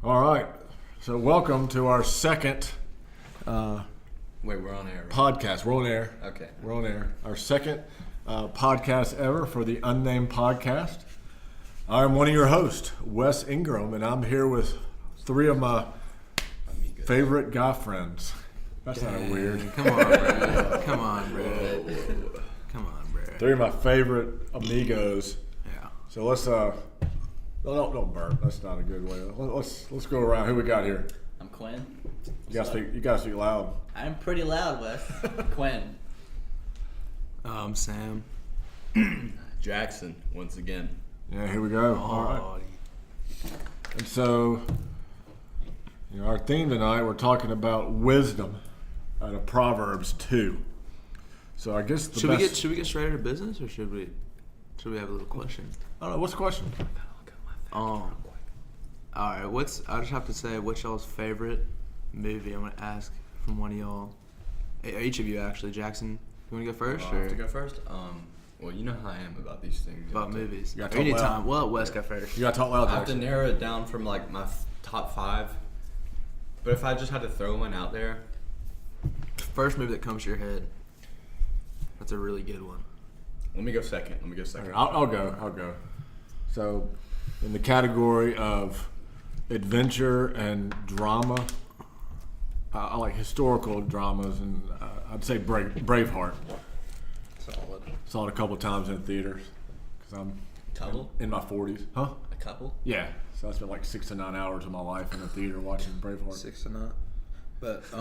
All right. So welcome to our second Wait, we're on air. Right? podcast. We're on air. Okay. We're on air. Our second podcast ever for the Unnamed Podcast. I'm one of your hosts, Wes Ingram, and I'm here with three of my favorite guy friends. That's not weird. Come on, Brad. Come on, Brad. Come on, Brad. Three of my favorite amigos. Yeah. So let's don't burp. That's not a good way. Let's go around. Who we got here? I'm Quinn. You gotta speak loud. I'm pretty loud, Wes. Quinn. Sam. Jackson, once again. Yeah, here we go. All right. And so, our theme tonight, we're talking about wisdom out of Proverbs 2. So I guess Should we get straight into business, or should we have a little question? I don't know. What's the question? All right. I just have to say, what's y'all's favorite movie? I'm gonna ask from one of y'all. Each of you, actually. Jackson, you want to go first? I have to go first. Well, you know how I am about these things. About movies. You gotta talk Anytime. loud. Well, Wes got first. You got to talk loud. I have to Jackson. narrow it down from like my top 5. But if I just had to throw one out there, First movie that comes to your head. That's a really good one. let me go second. I'll go. So, in the category of adventure and drama, I like historical dramas, and I'd say Braveheart. Solid. Saw it a couple times in theaters because I'm Couple? in my 40s. Huh? A couple? Yeah. So I spent like 6 to 9 hours of my life in the theater watching Braveheart. 6 to 9. But how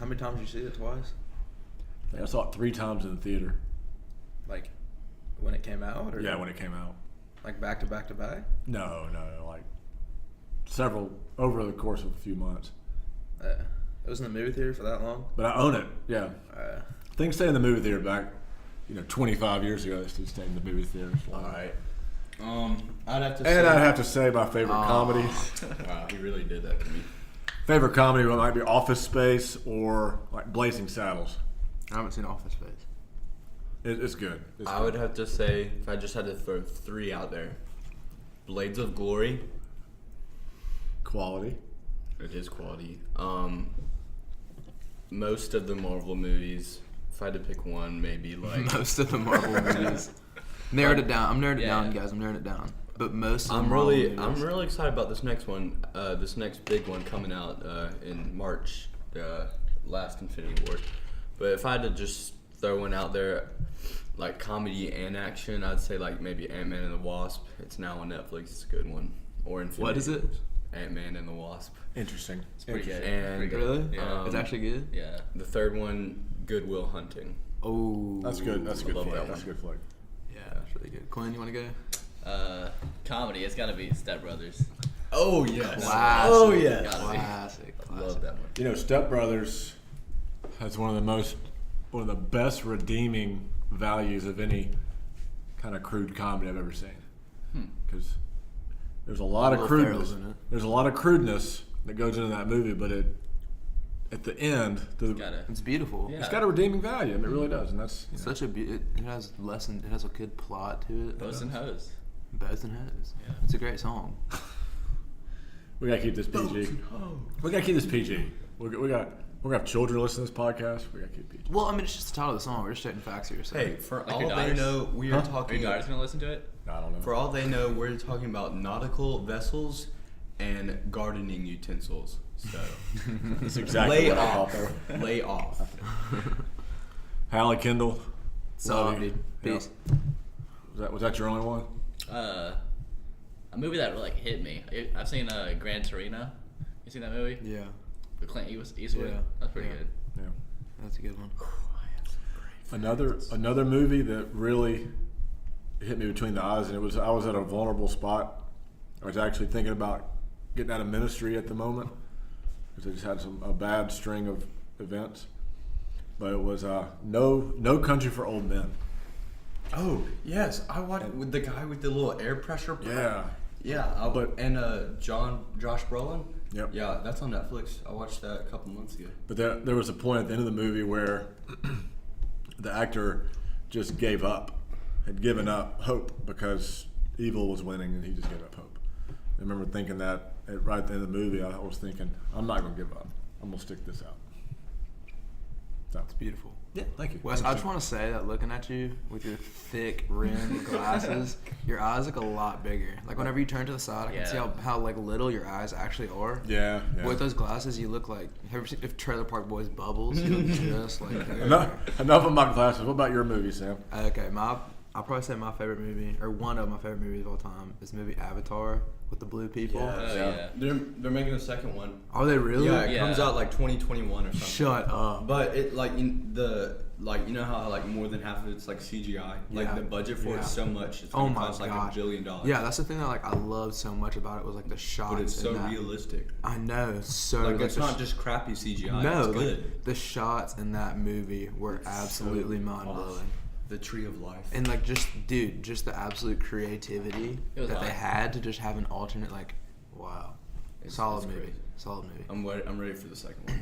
many times did you see it? Twice? I saw it 3 times in the theater. Like when it came out, or Yeah, when it came out. like back to back to back? No, like several over the course of a few months. It was in the movie theater for that long. But I own it. Yeah. Things stay in the movie theater back, 25 years ago. They still stayed in the movie theaters. All right. I'd have to And say. I'd have to say my favorite comedy. Wow, he really did that to me. Favorite comedy might be Office Space or like Blazing Saddles. I haven't seen Office Space. It's good. I would have to say, if I just had to throw 3 out there, Blades of Glory. Quality. It is quality. Most of the Marvel movies, if I had to pick one, maybe like Most of the Marvel movies. Narrowed it down. I'm narrowing it Yeah. down, guys. I'm narrowing it down. But most of the I'm Marvel really movies. excited about this next one. This next big one coming out in March, the last Infinity War. But if I had to just throw one out there, like comedy and action, I'd say like maybe Ant-Man and the Wasp. It's now on Netflix. It's a good one. Or Infinity. What is it? Ant-Man and the Wasp. Interesting. It's pretty good. And Pretty good. Really? Yeah. It's actually good? Yeah. The third one, Good Will Hunting. Oh. That's good. That's a good love flick. that That's a one. good flick. Yeah, that's really good. Quinn, you want to go? Comedy. It's gotta be Step Brothers. Oh yes. Classic. Oh yeah. Gotta be. Classic. Love that one. Step Brothers has one of the best redeeming values of any kind of crude comedy I've ever seen. Because there's a lot of Will crudeness. Ferrell's in it. There's a lot of crudeness that goes into that movie, but at the end, Gotta. It's beautiful. Yeah. it's got a redeeming value. And it really does, and that's It's such a it has lesson. It has a good plot to it. Bows and Hoes. Bows and Hoes. Yeah. It's a great song. we gotta keep this PG. We gotta keep this PG. We're gonna have children listen to this podcast. We gotta keep it PG. Well, I mean, it's just the title of the song. We're just stating facts here. So. Hey, for Like all your they daughters. know, we are Huh? Are your talking. daughters gonna listen to it? I don't know. For all they know, we're talking about nautical vessels and gardening utensils. So That's exactly lay what I thought. off. Though. Lay off. Hallie Kendall. Solid, Love you. dude. Peace. Was that your only one? A movie that like hit me. I've seen Gran Torino. You seen that movie? Yeah, With Clint Eastwood. Yeah. That's pretty Yeah. good. Yeah. that's a good one. Another movie that really hit me between the eyes, and I was at a vulnerable spot. I was actually thinking about getting out of ministry at the moment because I just had a bad string of events. But it was No Country for Old Men. Oh yes, I watched with the guy with the little air pressure. Yeah. Yeah. And Josh Brolin. Yep. Yeah, that's on Netflix. I watched that a couple months ago. But there was a point at the end of the movie where the actor just had given up hope because evil was winning, and he just gave up hope. I remember thinking that right at the end of the movie, I was thinking, I'm not going to give up. I'm going to stick this out. So. It's beautiful. Yeah, thank you. Wes, I just want to say that looking at you with your thick rimmed glasses, your eyes look a lot bigger. Like whenever you turn to the side, I can see how like little your eyes actually are. Yeah. With those glasses, you look like, have you ever seen if Trailer Park Boys bubbles? You look just like enough of my glasses. What about your movie, Sam? Okay, I'll probably say my favorite movie, or one of my favorite movies of all time, is the movie Avatar with the blue people. Yeah. They're making a second one. Are they really? Yeah, it comes out like 2021 or something. Shut up. But it like you know how like more than half of it's like CGI. Like the budget for it's so much. It's gonna cost like $1 billion. Yeah, that's the thing that like I loved so much about it was like the shots. But it's so realistic. I know, it's so like it's not just crappy CGI. No, it's good. Like, the shots in that movie were absolutely mind blowing. The Tree of Life. And like just the absolute creativity that they had to just have an alternate like, wow, solid movie. Crazy. Solid movie. I'm ready for the second one.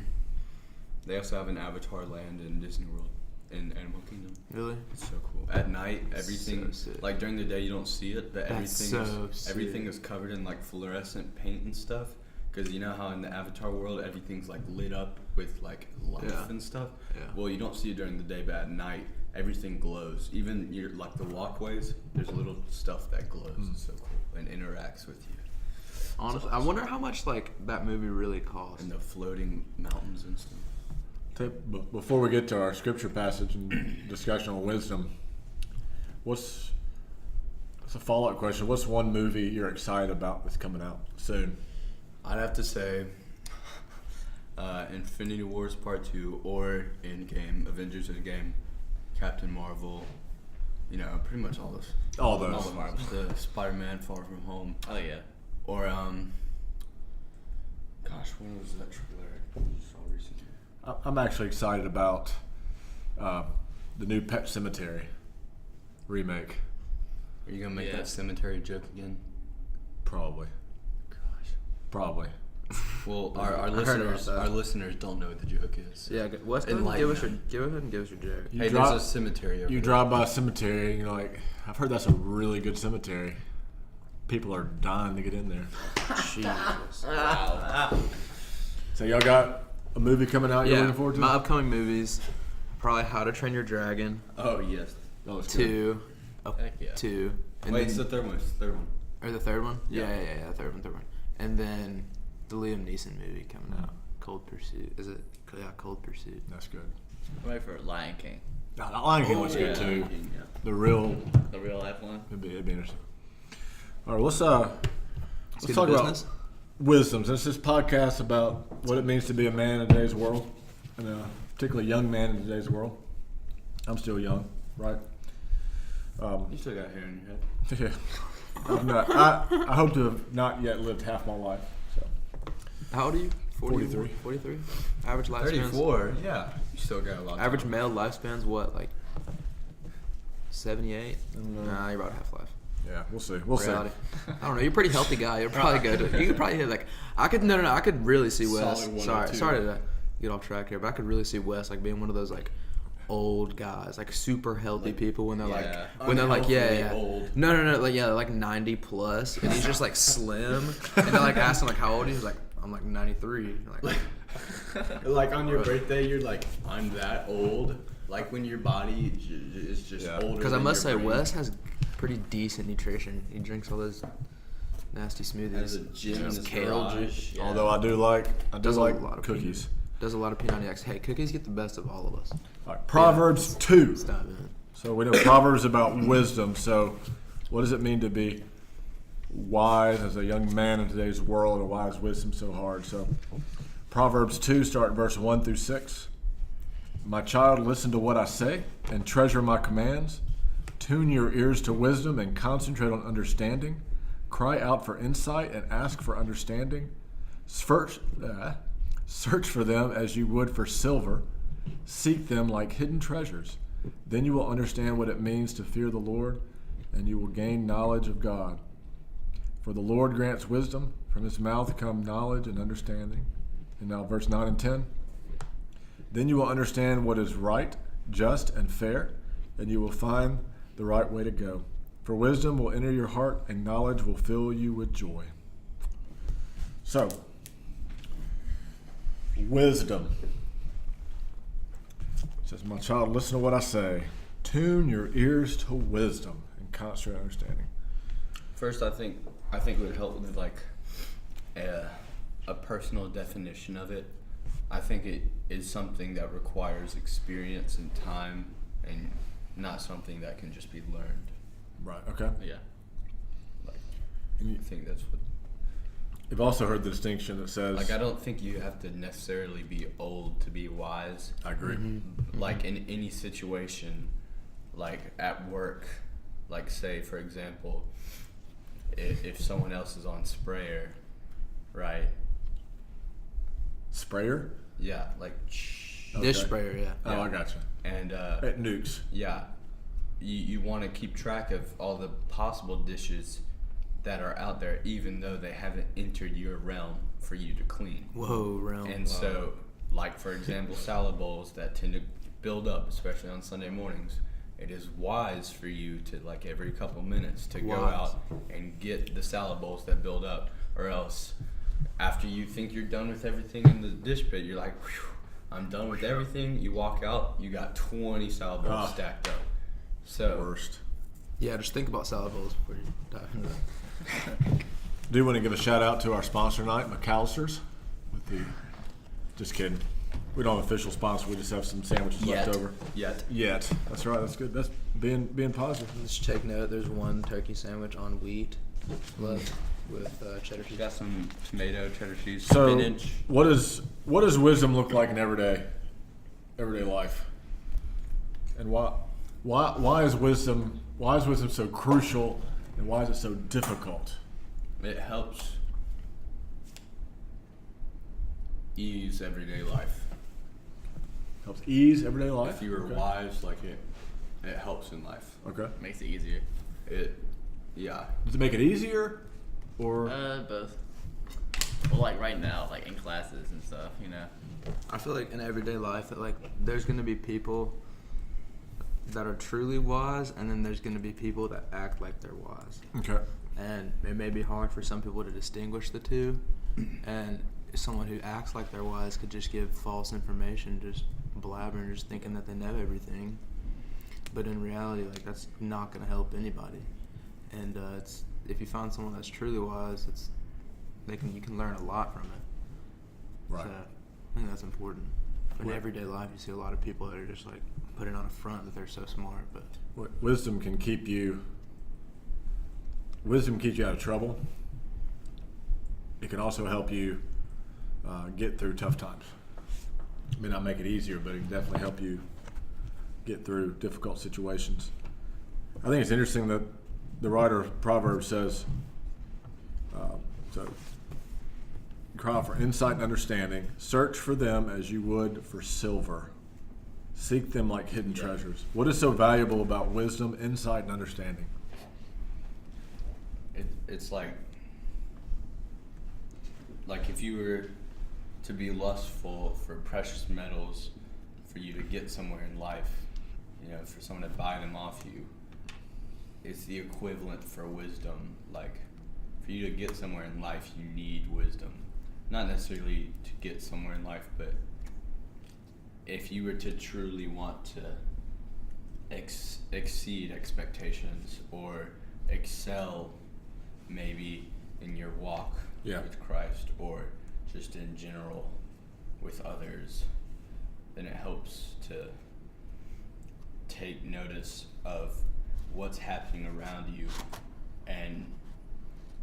They also have an Avatar land in Disney World in Animal Kingdom. Really? It's so cool. At night, everything like during the day you don't see it, but everything is covered in like fluorescent paint and stuff. Because you know how in the Avatar world everything's like lit up with like life and stuff. Yeah. Well, you don't see it during the day, but at night everything glows. Even your like the walkways, there's little stuff that glows. It's so cool and interacts with you. Honestly, I wonder how much like that movie really cost. And the floating mountains and stuff. Before we get to our scripture passage and discussion on wisdom, it's a follow-up question. What's one movie you're excited about that's coming out soon? I'd have to say Infinity Wars Part 2 or Endgame, Avengers Endgame, Captain Marvel, you know, pretty much all those. All those. All the Marvels. The Spider-Man Far From Home. Oh yeah. Or, gosh, when was that trailer I saw recently? I'm actually excited about the new Pet Sematary remake. Are you going to make that cemetery joke again? Probably. Probably. Well, our listeners don't know what the joke is. Yeah, Wes, go ahead and give us your joke. Hey, there's a cemetery over You there. drive by a cemetery and you're like, I've heard that's a really good cemetery. People are dying to get in there. Jesus. Wow. So y'all got a movie coming out you're looking forward to? My upcoming movies, probably How to Train Your Dragon. Oh, yes. That was good. 2. Heck yeah. 2. And Wait, then, it's the third one. It's the third one. or the third one? Yeah. Yeah, third one. And then the Liam Neeson movie coming out, Cold Pursuit. Is it? Yeah, Cold Pursuit. That's good. I'm ready for Lion King. No, the Lion King was good too. Yeah. The real, The real life one. it'd be interesting. All right, let's talk about business. wisdom. Since this podcast about what it means to be a man in today's world, and particularly a young man in today's world. I'm still young, right? You still got hair in your head. Yeah. I'm not. I hope to have not yet lived half my life. So. How old are you? 43. 43? Average lifespan? 34. Yeah. You still got a lot. Average male lifespan's what, like 78? know. Nah, you're about half life. Yeah, we'll see. We'll Reality. I don't know. You're a pretty healthy guy. You'll probably go to. You could probably hit like. I could really see Wes. Solid 102. Sorry to get off track here, but I could really see Wes like being one of those like old guys, like super healthy people when they're like Old. No, like 90 plus, and he's just like slim, and they're like asking like how old he's like I'm like 93. You're like Like on your birthday, you're like, I'm that old. Like when your body is just older. because I than must say your brain. Wes has pretty decent nutrition. He drinks all those nasty smoothies. Has a gym in his kale garage. juice. Yeah. Although I do like Does a lot of cookies. Does a lot of peanut eggs. Hey, cookies get the best of all of us. All right, Proverbs 2. Stop it. So we know Proverbs about wisdom. So what does it mean to be wise as a young man in today's world, and why is wisdom so hard? So Proverbs 2, start in verse 1 through 6. My child, listen to what I say and treasure my commands. Tune your ears to wisdom and concentrate on understanding. Cry out for insight and ask for understanding. Search for them as you would for silver. Seek them like hidden treasures. Then you will understand what it means to fear the Lord, and you will gain knowledge of God. For the Lord grants wisdom. From his mouth come knowledge and understanding. And now verse 9 and 10. Then you will understand what is right, just, and fair, and you will find the right way to go. For wisdom will enter your heart, and knowledge will fill you with joy. So, wisdom. It says, my child, listen to what I say. Tune your ears to wisdom and concentrate on understanding. First, I think it would help with like a personal definition of it. I think it is something that requires experience and time, and not something that can just be learned. Right, okay. Yeah. Like, And you, I think that's what. you've also heard the distinction that says... Like, I don't think you have to necessarily be old to be wise. I agree. Like, in any situation, like at work, like say, for example, if someone else is on sprayer, right? Sprayer? Yeah, like, Dish Okay. sprayer, yeah. Oh, I gotcha. and At nukes. yeah, you want to keep track of all the possible dishes that are out there, even though they haven't entered your realm for you to clean. Whoa, realm. And so, like for example, salad bowls that tend to build up, especially on Sunday mornings. It is wise for you to, like, every couple minutes to go Wise. out and get the salad bowls that build up, or else after you think you're done with everything in the dish pit, you're like, whew, I'm done with everything. You walk out, you got 20 salad bowls Ah. stacked up. So Worst. Yeah, just think about salad bowls before you dive into that. Do want to give a shout out to our sponsor tonight, McAllister's. With the, just kidding. We don't have an official sponsor. We just have some sandwiches left over. Yet. Yet. That's right. That's good. That's being positive. Just take note, there's one turkey sandwich on wheat left with cheddar We cheese. got some tomato, cheddar cheese, So, spinach. what does wisdom look like in everyday life? And why is wisdom so crucial, and why is it so difficult? It helps ease everyday life. Helps ease everyday life. If you are Okay. wise, like it helps in life. Okay. Makes it easier. Yeah. Does it make it easier, or Both. Well, like right now, like in classes and stuff, you know. I feel like in everyday life that like there's gonna be people that are truly wise, and then there's gonna be people that act like they're wise. okay? And it may be hard for some people to distinguish the two. And someone who acts like they're wise could just give false information, just blabbering, just thinking that they know everything. But in reality, like that's not gonna help anybody. And it's if you find someone that's truly wise, you can learn a lot from it. Right. So I think that's important. In everyday life, you see a lot of people that are just like putting on a front that they're so smart, but Wisdom can keep you. Wisdom keeps you out of trouble. It can also help you get through tough times. It may not make it easier, but it can definitely help you get through difficult situations. I think it's interesting that the writer of Proverbs says, so cry out for insight and understanding. Search for them as you would for silver. Seek them like hidden treasures. What is so valuable about wisdom, insight, and understanding? It's like if you were to be lustful for precious metals, for you to get somewhere in life, you know, for someone to buy them off you, it's the equivalent for wisdom. Like, for you to get somewhere in life, you need wisdom. Not necessarily to get somewhere in life, but if you were to truly want to exceed expectations or excel maybe in your walk with Christ, or just in general with others, then it helps to take notice of what's happening around you and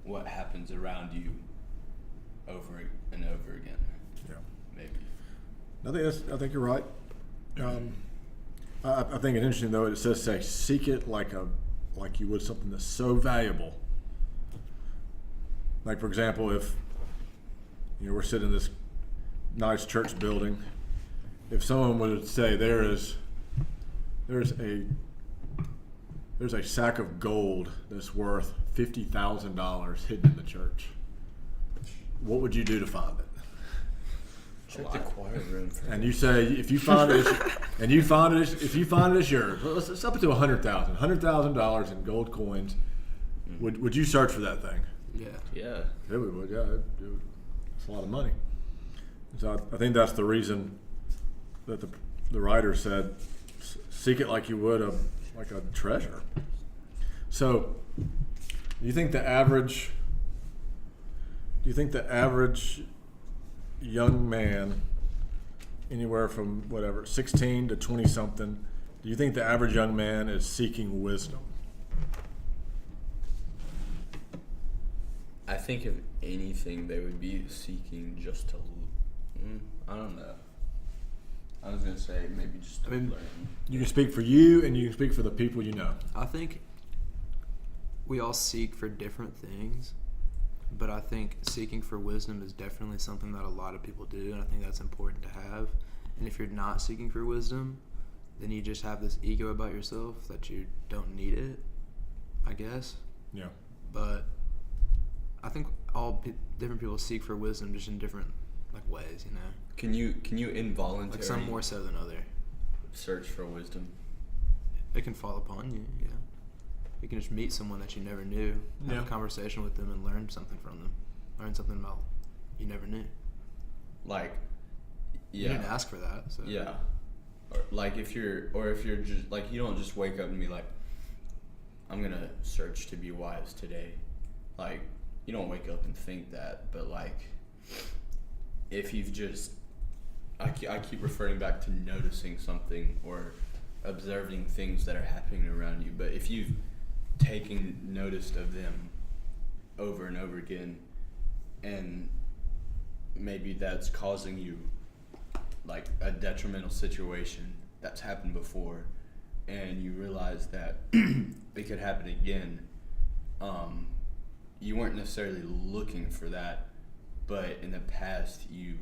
what happens around you over and over again. Yeah. Maybe. I think you're right. I think it's interesting though. It says, "Say, seek it like you would something that's so valuable." Like, for example, if we're sitting in this nice church building, if someone would say there's a sack of gold that's worth $50,000 hidden in the church, what would you do to find it? Check the choir room for And you say if you find it, if you find it, it's yours. Well, it's up to $100,000 in gold coins. Would you search for that thing? yeah. Yeah. Yeah, we would. Yeah, I'd do it. It's a lot of money. So I think that's the reason that the writer said, seek it like you would a treasure. So, do you think the average young man, anywhere from 16 to 20 something, do you think the average young man is seeking wisdom? I think if anything, they would be seeking just to. I don't know. I was gonna say maybe just to learn. You can speak for you, and you can speak for the people you know. I think we all seek for different things, but I think seeking for wisdom is definitely something that a lot of people do, and I think that's important to have. And if you're not seeking for wisdom, then you just have this ego about yourself that you don't need it, I guess. Yeah. But I think different people seek for wisdom just in different ways, you know. Can you involuntarily Some more so than other. search for wisdom? It can fall upon you, yeah. You can just meet someone that you never knew, have a conversation with them, and learn something from them. Learn something about you never knew. Yeah. You didn't ask for that, so. Yeah. Or if you're just you don't just wake up and be like, I'm gonna search to be wise today. You don't wake up and think that, but if you've just, I keep referring back to noticing something or observing things that are happening around you, but if you've taken notice of them over and over again, and maybe that's causing you a detrimental situation that's happened before, and you realize that it could happen again, you weren't necessarily looking for that, but in the past you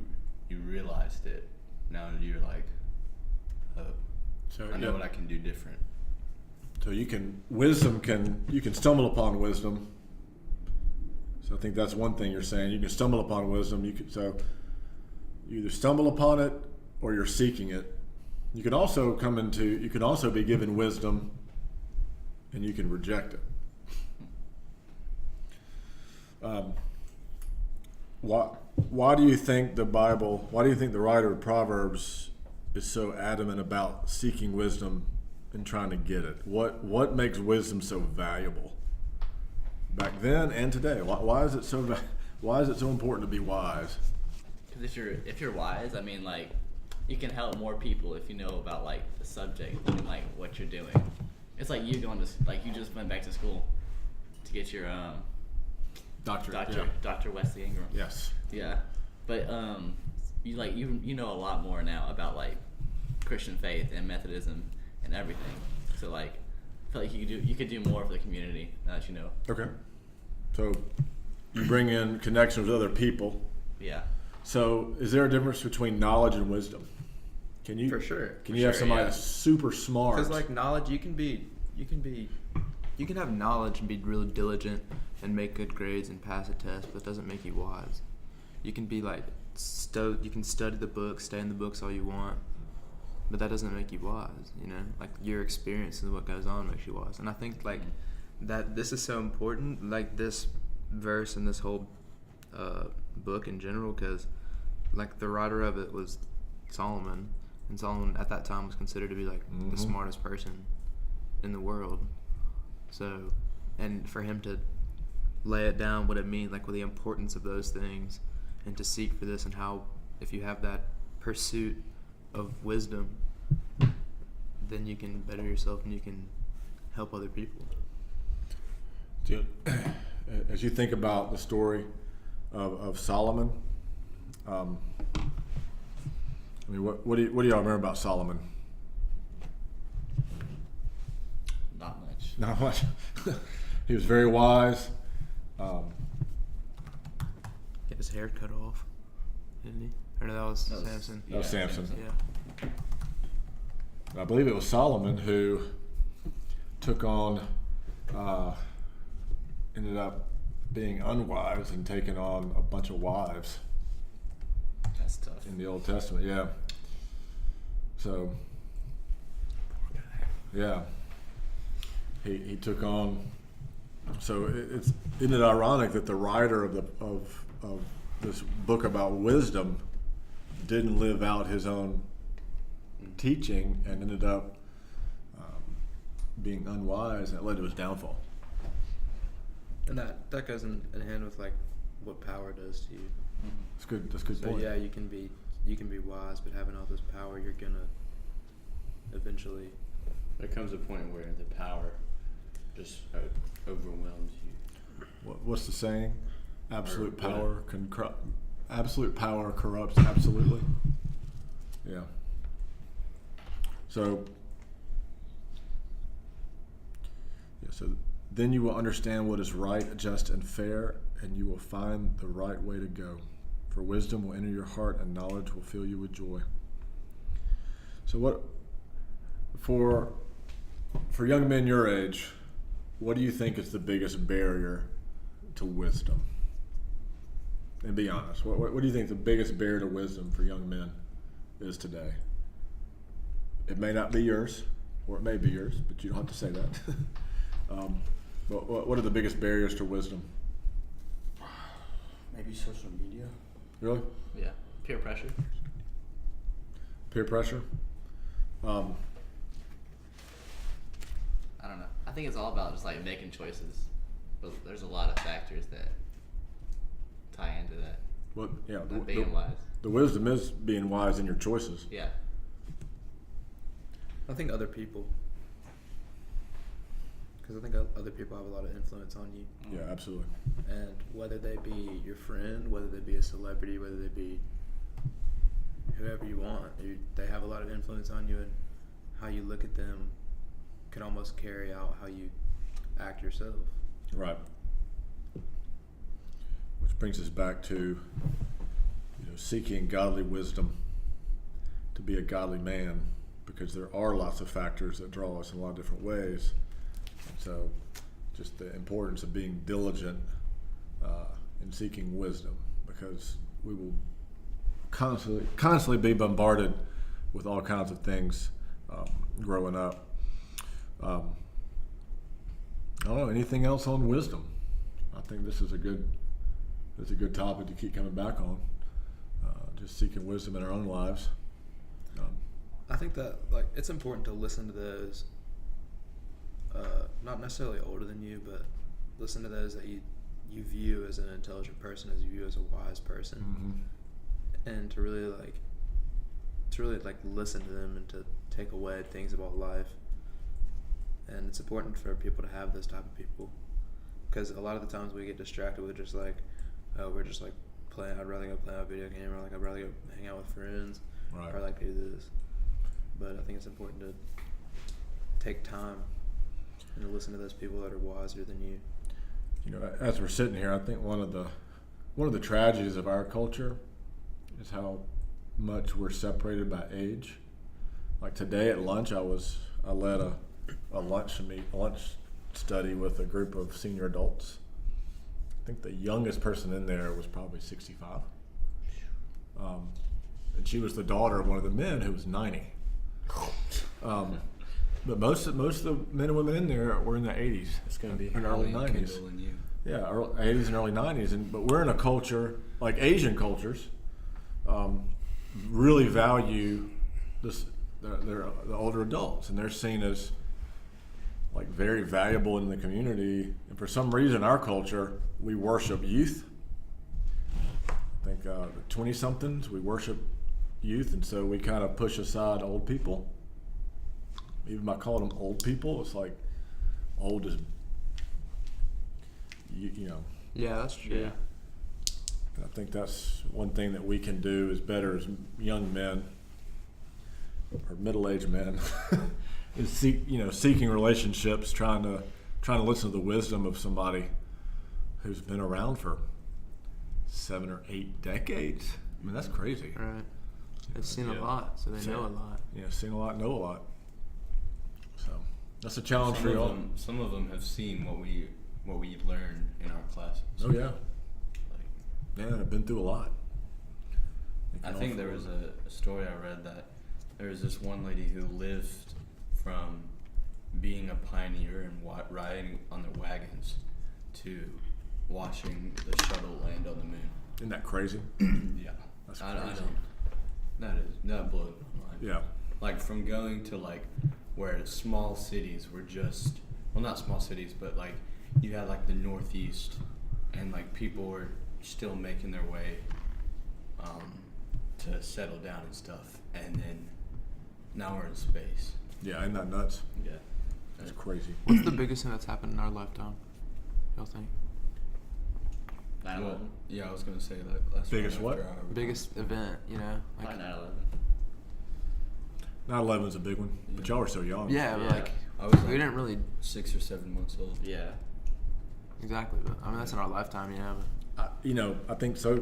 realized it. Now you're oh, So I know what I can do different. So you can stumble upon wisdom. So I think that's one thing you're saying. You can stumble upon wisdom. So you either stumble upon it or you're seeking it. You can also be given wisdom and you can reject it. Why do you think the writer of Proverbs is so adamant about seeking wisdom and trying to get it? What makes wisdom so valuable back then and today? Why is it so important to be wise? Because if you're wise, I mean, you can help more people if you know about the subject and what you're doing. It's like you going to you just went back to school to get your Dr. Wesley Ingram. Yes. Yeah, but you know a lot more now about Christian faith and Methodism and everything. So I feel like you could do more for the community now that you know. Okay. So you bring in connections with other people. Yeah. So is there a difference between knowledge and wisdom? Can you? For sure. Can you have somebody that's super smart? Because knowledge, you can have knowledge and be really diligent and make good grades and pass a test, but it doesn't make you wise. You can be you can study the books, stay in the books all you want, but that doesn't make you wise. You know, your experience and what goes on makes you wise. And I think that this is so important, this verse and this whole book in general, because the writer of it was Solomon, and Solomon at that time was considered to be the smartest person in the world. So, and for him to lay it down what it means, with the importance of those things, and to seek for this, and how if you have that pursuit of wisdom, then you can better yourself and you can help other people. As you think about the story of Solomon, what do y'all remember about Solomon? Not much. Not much. He was very wise. Get his hair cut off, didn't he? Or no, that was Samson. That was Samson. Yeah. I believe it was Solomon who took on, ended up being unwise and taking on a bunch of wives. That's tough. In the Old Testament, yeah. So, yeah, he took on. So isn't it ironic that the writer of this book about wisdom didn't live out his own teaching and ended up being unwise, and it led to his downfall. And that goes in hand with like what power does to you. That's good. That's a good So point. yeah, you can be wise, but having all this power, you're gonna eventually. There comes a point where the power just overwhelms you. What's the saying? Absolute Or power absolute power corrupts absolutely. Yeah. So then you will understand what is right, just, and fair, and you will find the right way to go. For wisdom will enter your heart, and knowledge will fill you with joy. So what for young men your age, what do you think is the biggest barrier to wisdom? And be honest. What do you think the biggest barrier to wisdom for young men is today? It may not be yours, or it may be yours, but you don't have to say that. But what are the biggest barriers to wisdom? Maybe social media. Really? Yeah. Peer pressure. Peer pressure? I don't know. I think it's all about just like making choices. But there's a lot of factors that tie into that. What? Being wise. The wisdom is being wise in your choices. Yeah. I think other people, because I think other people have a lot of influence on you, Yeah, absolutely. and whether they be your friend, whether they be a celebrity, whether they be whoever you want, they have a lot of influence on you, and how you look at them can almost carry out how you act yourself. Right. Which brings us back to seeking godly wisdom to be a godly man, because there are lots of factors that draw us in a lot of different ways. And so just the importance of being diligent in seeking wisdom, because we will constantly be bombarded with all kinds of things growing up. I don't know, anything else on wisdom? I think this is a good topic to keep coming back on. Just seeking wisdom in our own lives. I think that it's important to listen to those, not necessarily older than you, but listen to those that you view as an intelligent person, as you view as a wise person, and to really listen to them and to take away things about life. And it's important for people to have those type of people, because a lot of the times we get distracted with just we're just playing. I'd rather go play a video game, or I'd rather go hang out with friends, Right. or I like to do this. But I think it's important to take time and to listen to those people that are wiser than you. As we're sitting here, I think one of the tragedies of our culture is how much we're separated by age. Like today at lunch, I led a lunch study with a group of senior adults. I think the youngest person in there was probably 65, and she was the daughter of one of the men who was 90. But most of the men and women in there were in their 80s. It's going to be and early Halloween 90s. Kindle in you. Yeah, 80s and early 90s, but we're in a culture like Asian cultures really value this. They're the older adults, and they're seen as very valuable in the community. And for some reason, our culture, we worship youth. I think the 20-somethings, we worship youth, and so we kind of push aside old people. Even by calling them old people, it's like old is, Yeah, that's true. Yeah. And I think that's one thing that we can do is better as young men or middle-aged men is seeking relationships, trying to listen to the wisdom of somebody who's been around for 7 or 8 decades. I mean, that's crazy. Right. They've seen a Yeah. lot, so they know a lot. Seen a lot, know a lot. So that's a challenge for y'all. Some of them have seen what we learn in our classes. Oh yeah, Like, yeah, I've been through a lot. I think there was a story I read that there was this one lady who lived from being a pioneer and riding on the wagons to watching the shuttle land on the moon. Isn't that crazy? Yeah. That's I crazy. don't. That blows my mind. Yeah. Like from going to like where small cities were just, well, not small cities, but like you had like the Northeast, and like people were still making their way to settle down and stuff, and then now we're in space. Yeah, isn't that nuts? Yeah. That's crazy. What's the biggest thing that's happened in our lifetime? Y'all think? 9/11. Well, yeah, I was gonna say that. Last Biggest one what? after our- Biggest event, you know? Like, Probably 9/11. 9/11's a big one, but y'all were so young. yeah, but Yeah. like, I was we didn't really 6 or 7 months old. Yeah. exactly. But I mean, that's in our lifetime, you know. I think so.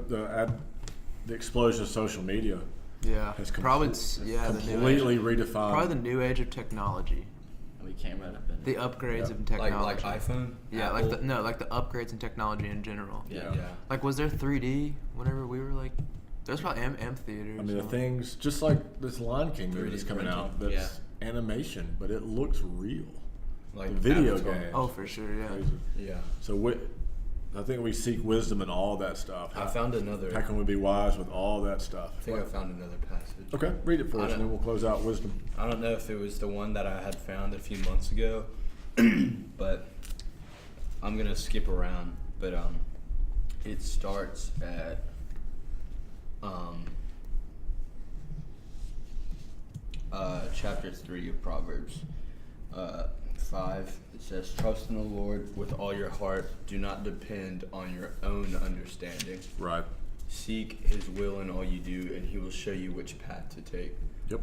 The explosion of social media But yeah, has probably completely the new age. redefined. Probably the new age of technology. We came right up in The upgrades Yeah. of technology. Like iPhone. Yeah, Apple. like the upgrades in technology in general. Yeah. Yeah. Like, was there 3D whenever we were like? There's probably amphitheaters. I mean, the so- things just like this Lion King movie 3D that's coming printing. out. That's animation, but it looks real. Like The video Avatar. game. Oh, for sure, yeah. Crazy. Yeah. So I think we seek wisdom in all that stuff. I found another. How can we be wise with all that stuff? I think I found another passage. Okay, read it for I us, and don't- then we'll close out wisdom. I don't know if it was the one that I had found a few months ago, but I'm gonna skip around. But it starts at chapter 3 of Proverbs 5. It says, "Trust in the Lord with all your heart. Do not depend on your own understanding. Right. Seek His will in all you do, and He will show you which path to take." Yep.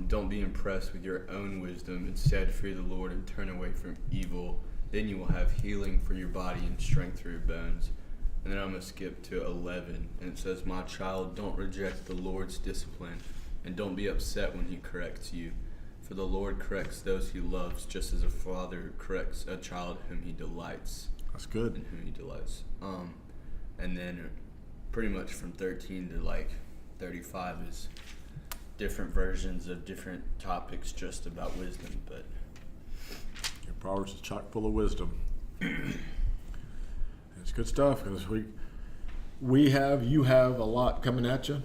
Don't be impressed with your own wisdom. Instead, fear the Lord and turn away from evil. Then you will have healing for your body and strength for your bones. And then I'm going to skip to 11. And it says, "My child, don't reject the Lord's discipline, and don't be upset when He corrects you. For the Lord corrects those He loves, just as a father corrects a child whom He delights." That's good. In whom He delights. And then pretty much from 13 to like 35 is different versions of different topics just about wisdom, but Your Proverbs is chock full of wisdom. It's good stuff because you have a lot coming at you,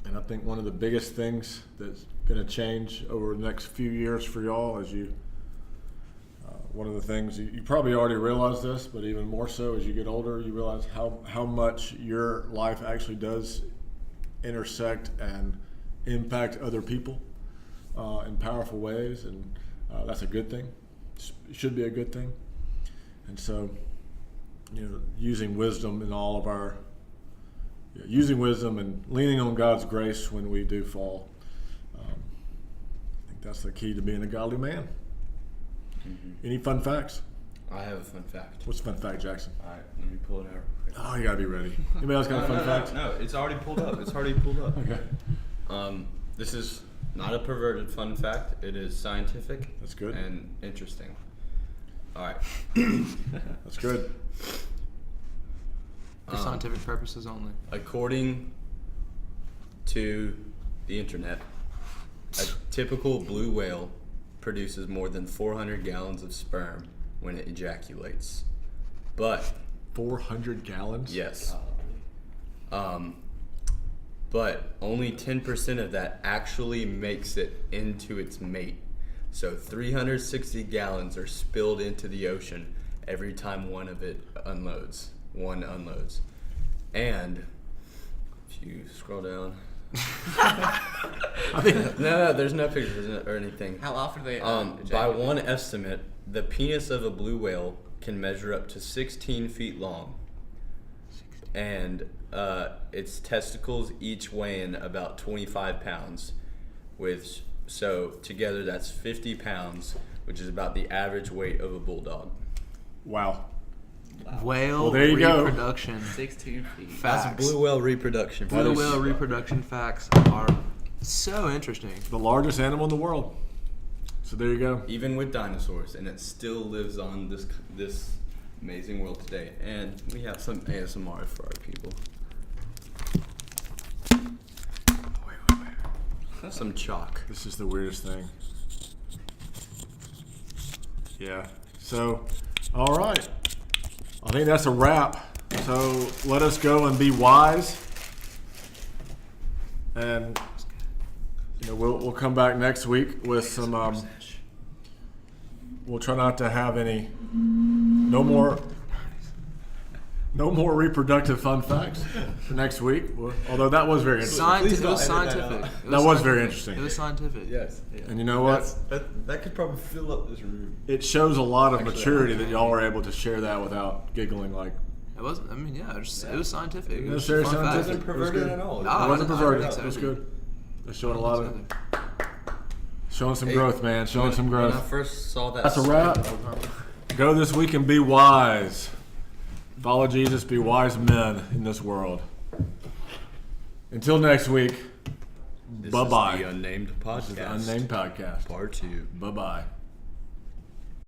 and I think one of the biggest things that's going to change over the next few years for y'all is one of the things you probably already realize this, but even more so as you get older, you realize how much your life actually does intersect and impact other people in powerful ways, and that's a good thing. It should be a good thing. And so, using wisdom in all of using wisdom and leaning on God's grace when we do fall, I think that's the key to being a godly man. Any fun facts? I have a fun fact. What's a fun fact, Jackson? All right, let me pull it out real quick. Oh, you gotta be ready. Anybody else got a fun fact? No, it's already pulled up. It's already pulled up. Okay. This is not a perverted fun fact. It is scientific. That's good. And interesting. All right. That's good. For scientific purposes only. According to the internet, a typical blue whale produces more than 400 gallons of sperm when it ejaculates. But 400 gallons? yes. But only 10% of that actually makes it into its mate. So 360 gallons are spilled into the ocean every time one unloads. And if you scroll down, no, there's no pictures or anything. How often do they? By ejaculate? one estimate, the penis of a blue whale can measure up to 16 feet long, and its testicles each weighing about 25 pounds. So together that's 50 pounds, which is about the average weight of a bulldog. Wow. Wow. Whale Well, there you go. reproduction 16 feet. facts. That's blue whale reproduction. Blue is- whale reproduction facts are so interesting. The largest animal in the world. So there you go. Even with dinosaurs, and it still lives on this amazing world today. And we have some ASMR for our people. Some chalk. This is the weirdest thing. Yeah. So, all right. I think that's a wrap So let us go and be wise. And we'll come back next week with some. We'll try not to have any. No more reproductive fun facts for next week. Although that was very interesting. It was scientific. That was very interesting. It was scientific. Yes. And you know what? That could probably fill up this room. It shows a lot of Actually, maturity that y'all were able to share that without giggling like. It wasn't. I mean, yeah. It was scientific. It was very fun scientific. fact. It wasn't perverted at all. No, It wasn't perverted. I don't It was think so. good. It's showing a lot of. Showing some growth, man. Showing some When I growth. first saw that, That's a wrap. Go this week and be wise. Follow Jesus, be wise men in this world. Until next week, This bye-bye. is the Unnamed This is the Podcast. Unnamed Podcast. Part 2. Bye-bye.